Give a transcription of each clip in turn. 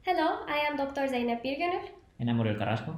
Hello, I am Dr. Zeynep Birgonul. And I'm Oriol Carrasco.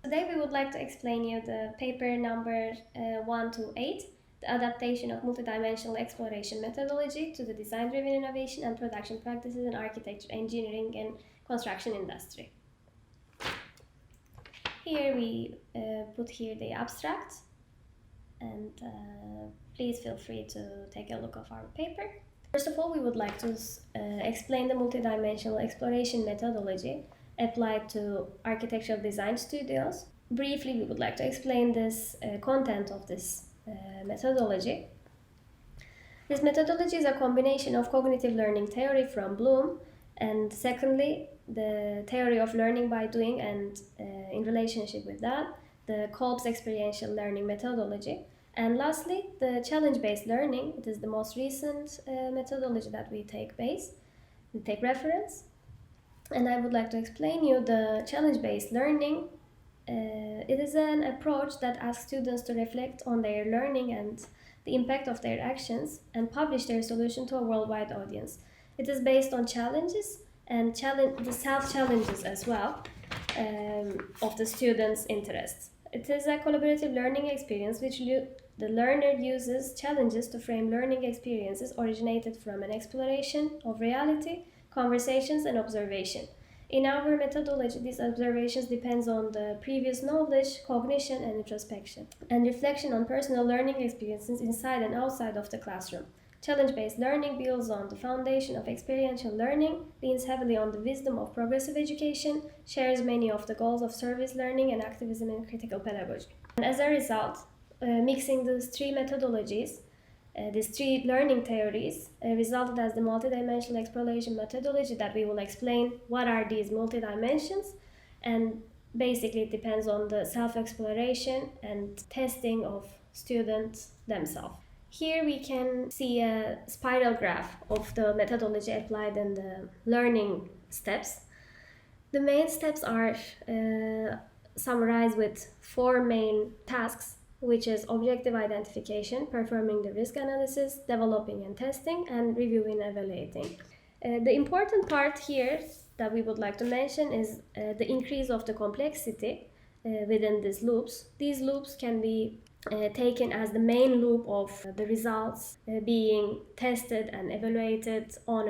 Today we would like to explain you the paper number 128, the adaptation of multidimensional exploration methodology to the design-driven innovation and production practices in architecture, engineering, and construction industry. Here we put here the abstract, and please feel free to take a look of our paper. First of all, we would like to explain the multidimensional exploration methodology applied to architectural design studios. Briefly, we would like to explain this content of this methodology. This methodology is a combination of cognitive learning theory from Bloom, and secondly, the theory of learning by doing, and in relationship with that, the Kolb's experiential learning methodology. And lastly, the challenge-based learning. It is the most recent methodology that we take reference. And I would like to explain you the challenge-based learning. It is an approach that asks students to reflect on their learning and the impact of their actions and publish their solution to a worldwide audience. It is based on challenges and the self-challenges as well of the students' interests. It is a collaborative learning experience which the learner uses challenges to frame learning experiences originated from an exploration of reality, conversations, and observation. In our methodology, these observations depend on the previous knowledge, cognition, and introspection, and reflection on personal learning experiences inside and outside of the classroom. Challenge-based learning builds on the foundation of experiential learning, leans heavily on the wisdom of progressive education, shares many of the goals of service learning and activism in critical pedagogy. And as a result, mixing these three methodologies, these three learning theories, resulted as the multidimensional exploration methodology that we will explain what are these multidimensions, and basically it depends on the self-exploration and testing of students themselves. Here we can see a spiral graph of the methodology applied in the learning steps. The main steps are summarized with four main tasks, which is objective identification, performing the risk analysis, developing and testing, and reviewing and evaluating. The important part here that we would like to mention is the increase of the complexity within these loops. These loops can be taken as the main loop of the results being tested and evaluated on,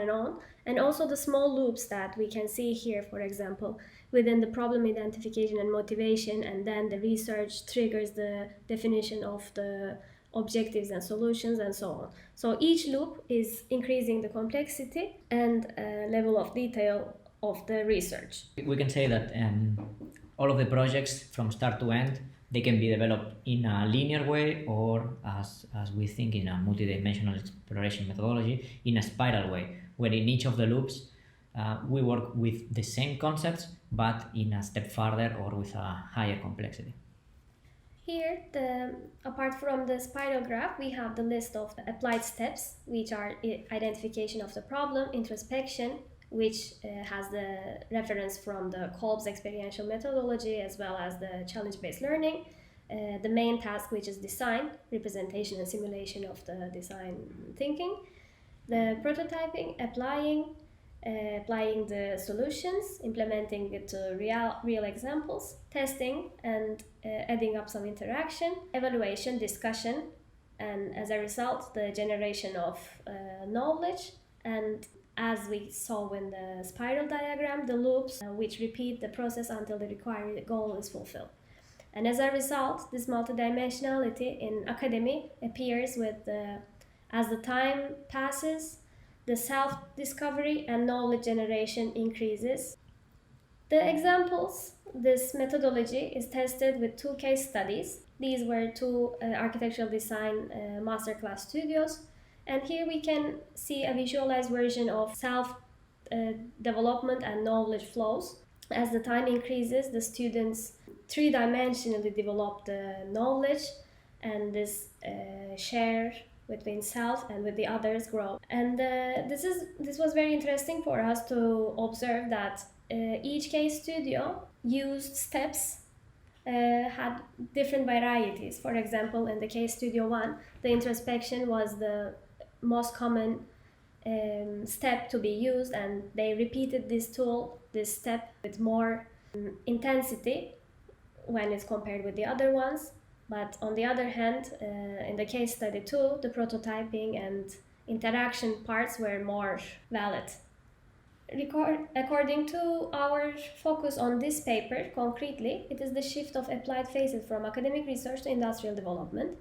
and also the small loops that we can see here, for example, within the problem identification and motivation, and then the research triggers the definition of the objectives and solutions and so on. So each loop is increasing the complexity and level of detail of the research. We can say that all of the projects from start to end, they can be developed in a linear way, or as we think in a multidimensional exploration methodology, in a spiral way, where in each of the loops we work with the same concepts but in a step further or with a higher complexity. Here, apart from the spiral graph, we have the list of applied steps, which are identification of the problem, introspection, which has the reference from the Kolb's experiential methodology, as well as the challenge-based learning. The main task, which is design, representation and simulation of the design thinking. The prototyping, applying the solutions, implementing it to real examples, testing and adding up some interaction, evaluation, discussion, and as a result, the generation of knowledge, and as we saw in the spiral diagram, the loops which repeat the process until the required goal is fulfilled. And as a result, this multidimensionality in academy appears as the time passes, the self-discovery and knowledge generation increases. The examples, this methodology is tested with two case studies. These were two architectural design masterclass studios. And here we can see a visualized version of self-development and knowledge flows. As the time increases, the students three-dimensionally develop the knowledge, and this share between self and with the others grow. And this was very interesting for us to observe that each case studio used steps had different varieties. For example, in the case studio 1, the introspection was the most common step to be used, and they repeated this step with more intensity when it's compared with the other ones. But on the other hand, in the case study 2, the prototyping and interaction parts were more valid. According to our focus on this paper, concretely, it is the shift of applied phases from academic research to industrial development.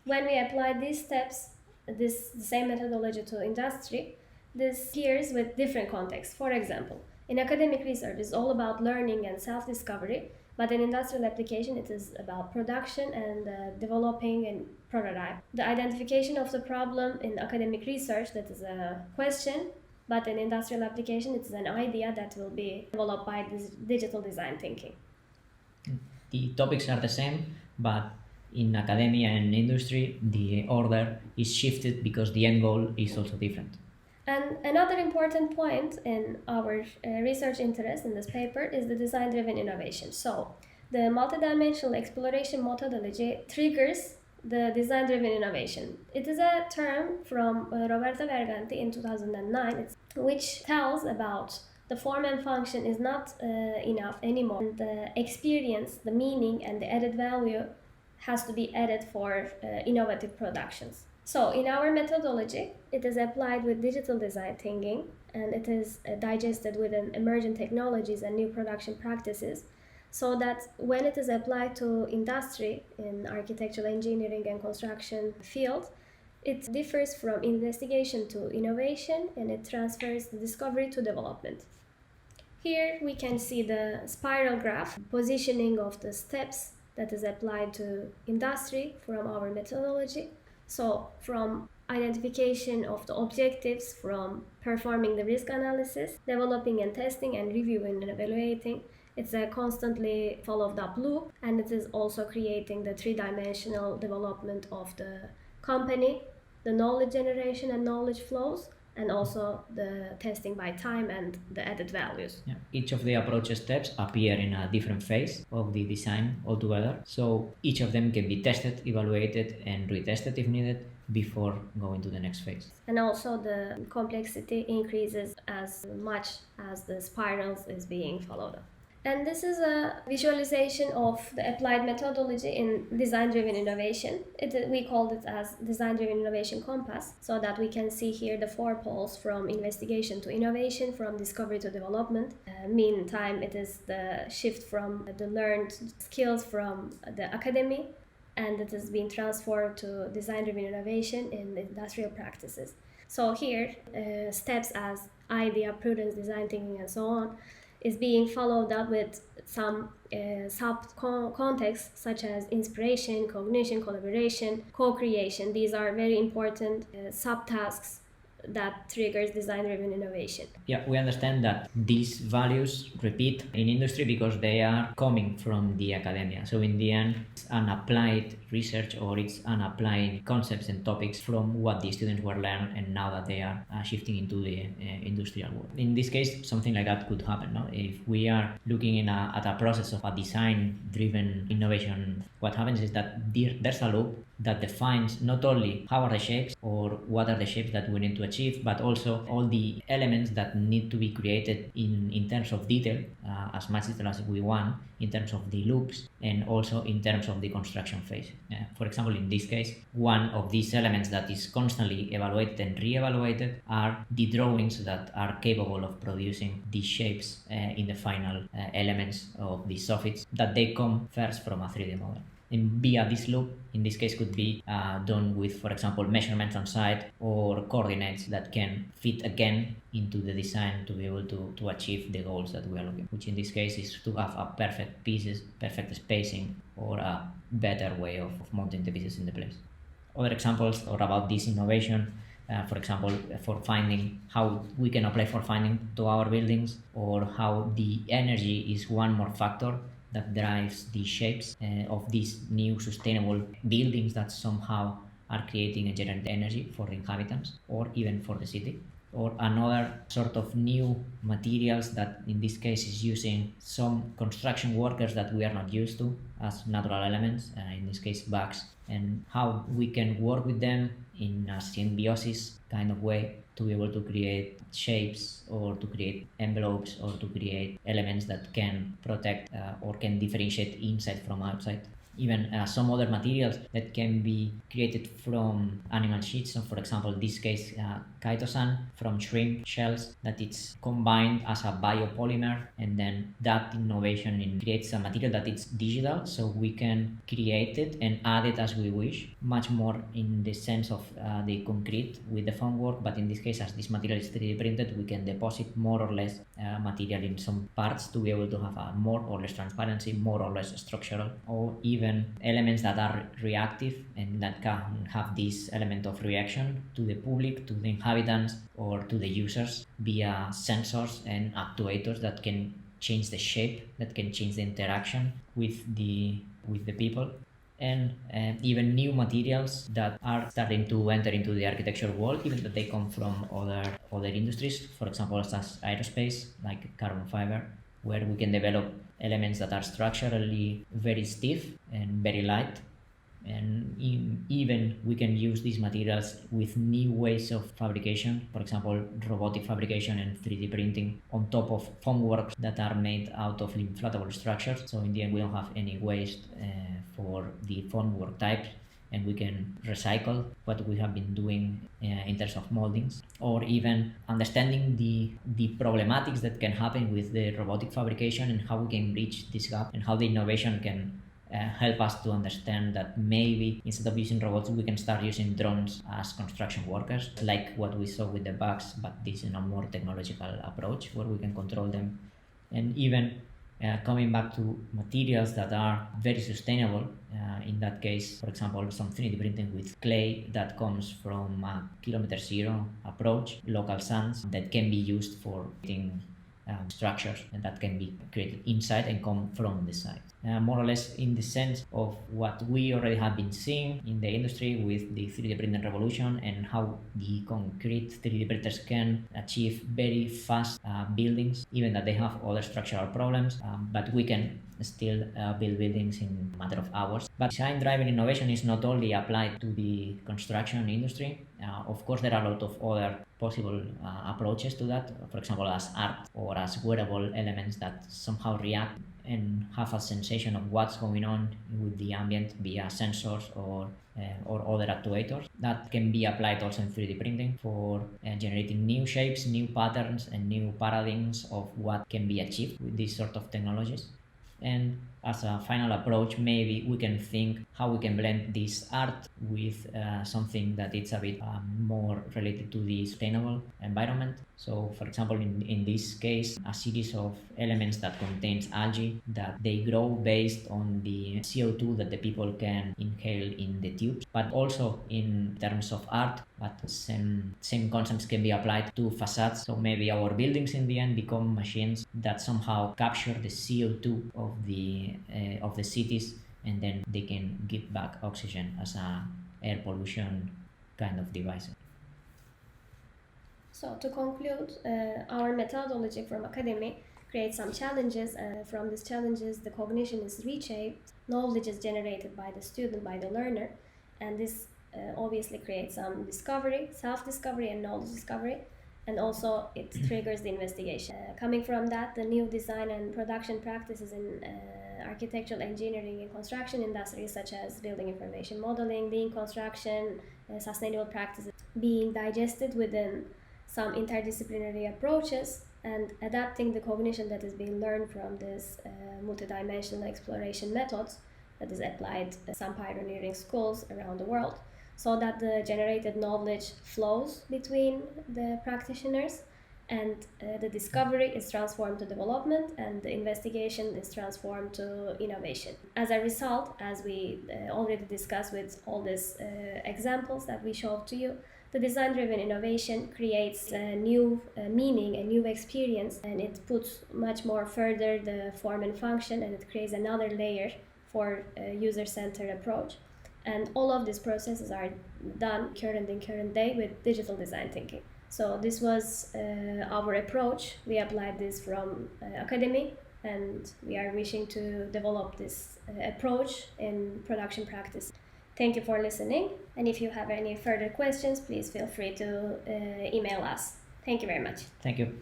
When we apply these steps, the same methodology to industry, this appears with different contexts. For example, in academic research, it's all about learning and self-discovery, but in industrial application, it is about production and developing and prototype. The identification of the problem in academic research, that is a question, but in industrial application, it is an idea that will be developed by this digital design thinking. The topics are the same, but in academia and industry, the order is shifted because the end goal is also different. And another important point in our research interest in this paper is the design-driven innovation. So the multidimensional exploration methodology triggers the design-driven innovation. It is a term from Roberto Verganti in 2009, which tells about the form and function is not enough anymore. And the experience, the meaning, and the added value has to be added for innovative productions. So in our methodology, it is applied with digital design thinking, and it is digested within emerging technologies and new production practices, so that when it is applied to industry in architectural engineering and construction field, it differs from investigation to innovation, and it transfers the discovery to development. Here we can see the spiral graph positioning of the steps that is applied to industry from our methodology. So from identification of the objectives, from performing the risk analysis, developing and testing, and reviewing and evaluating, it's a constantly followed up loop, and it is also creating the three-dimensional development of the company, the knowledge generation and knowledge flows, and also the testing by time and the added values. Yeah. Each of the approach steps appear in a different phase of the design altogether. So each of them can be tested, evaluated, and retested if needed before going to the next phase. And also the complexity increases as much as the spirals is being followed up. And this is a visualization of the applied methodology in design-driven innovation. We called it as design-driven innovation compass, so that we can see here the 4 poles from investigation to innovation, from discovery to development. Meantime, it is the shift from the learned skills from the academy, and it is being transformed to design-driven innovation in industrial practices. So here, steps as idea, prudence, design thinking, and so on, is being followed up with some sub-contexts such as inspiration, cognition, collaboration, co-creation. These are very important subtasks that triggers design-driven innovation. Yeah, we understand that these values repeat in industry because they are coming from the academia. So in the end, it's an applied research, or it's an applied concepts and topics from what the students were learned, and now that they are shifting into the industrial world. In this case, something like that could happen. No? If we are looking at a process of a design-driven innovation, what happens is that there's a loop that defines not only how are the shapes or what are the shapes that we need to achieve, but also all the elements that need to be created in terms of detail, as much detail as we want, in terms of the loops, and also in terms of the construction phase. For example, in this case, one of these elements that is constantly evaluated and re-evaluated are the drawings that are capable of producing the shapes in the final elements of the soffits, that they come first from a 3D model. And via this loop, in this case, could be done with, for example, measurements on site or coordinates that can fit again into the design to be able to achieve the goals that we are looking, which in this case is to have a perfect pieces, perfect spacing, or a better way of mounting the pieces in the place. Other examples are about this innovation, for example, for finding, how we can apply for finding to our buildings, or how the energy is one more factor that drives the shapes of these new sustainable buildings that somehow are creating and generating energy for the inhabitants or even for the city. Or another sort of new materials that in this case is using some construction workers that we are not used to as natural elements, in this case bags, and how we can work with them in a symbiosis kind of way to be able to create shapes or to create envelopes or to create elements that can protect or can differentiate inside from outside. Even some other materials that can be created from animal sheets. So for example, in this case, chitosan from shrimp shells, that it's combined as a biopolymer, and then that innovation creates a material that it's digital, so we can create it and add it as we wish, much more in the sense of the concrete with the formwork. But in this case, as this material is 3D printed, we can deposit more or less material in some parts to be able to have a more or less transparency, more or less structural, or even elements that are reactive and that can have this element of reaction to the public, to the inhabitants, or to the users via sensors and actuators that can change the shape, that can change the interaction with the people. And even new materials that are starting to enter into the architecture world, even that they come from other industries, for example, as aerospace, like carbon fiber, where we can develop elements that are structurally very stiff and very light. And even we can use these materials with new ways of fabrication, for example, robotic fabrication and 3D printing on top of formworks that are made out of inflatable structures. So in the end, we don't have any waste for the formwork types, and we can recycle what we have been doing in terms of moldings, or even understanding the problematics that can happen with the robotic fabrication and how we can bridge this gap, and how the innovation can help us to understand that maybe instead of using robots, we can start using drones as construction workers, like what we saw with the bugs, but this in a more technological approach where we can control them. And even coming back to materials that are very sustainable, in that case, for example, some 3D printing with clay that comes from a kilometer zero approach, local sands that can be used for creating structures, and that can be created inside and come from the side. More or less in the sense of what we already have been seeing in the industry with the 3D printing revolution, and how the concrete 3D printers can achieve very fast buildings, even that they have other structural problems, but we can still build buildings in a matter of hours. But design-driven innovation is not only applied to the construction industry. Of course, there are a lot of other possible approaches to that, for example, as art or as wearable elements that somehow react and have a sensation of what's going on with the ambient via sensors or other actuators. That can be applied also in 3D printing for generating new shapes, new patterns, and new paradigms of what can be achieved with these sort of technologies. And as a final approach, maybe we can think how we can blend this art with something that it's a bit more related to the sustainable environment. So for example, in this case, a series of elements that contains algae that they grow based on the CO2 that the people can inhale in the tubes, but also in terms of art, but same concepts can be applied to facades. So maybe our buildings in the end become machines that somehow capture the CO2 of the cities, and then they can give back oxygen as a air pollution kind of device. So to conclude, our methodology from academy creates some challenges, and from these challenges the cognition is reshaped, knowledge is generated by the student, by the learner, and this obviously creates some discovery, self-discovery and knowledge discovery, and also it triggers the investigation. Coming from that, the new design and production practices in architectural engineering and construction industries, such as building information modeling, lean construction, sustainable practices, being digested within some interdisciplinary approaches, and adapting the cognition that is being learned from this multidimensional exploration methods that is applied at some pioneering schools around the world, so that the generated knowledge flows between the practitioners, and the discovery is transformed to development, and the investigation is transformed to innovation. As a result, as we already discussed with all these examples that we showed to you, the design-driven innovation creates a new meaning, a new experience, and it puts much more further the form and function, and it creates another layer for a user-centered approach. And all of these processes are done in current day with digital design thinking. So this was our approach. We applied this from academy, and we are wishing to develop this approach in production practice. Thank you for listening, and if you have any further questions, please feel free to email us. Thank you very much. Thank you.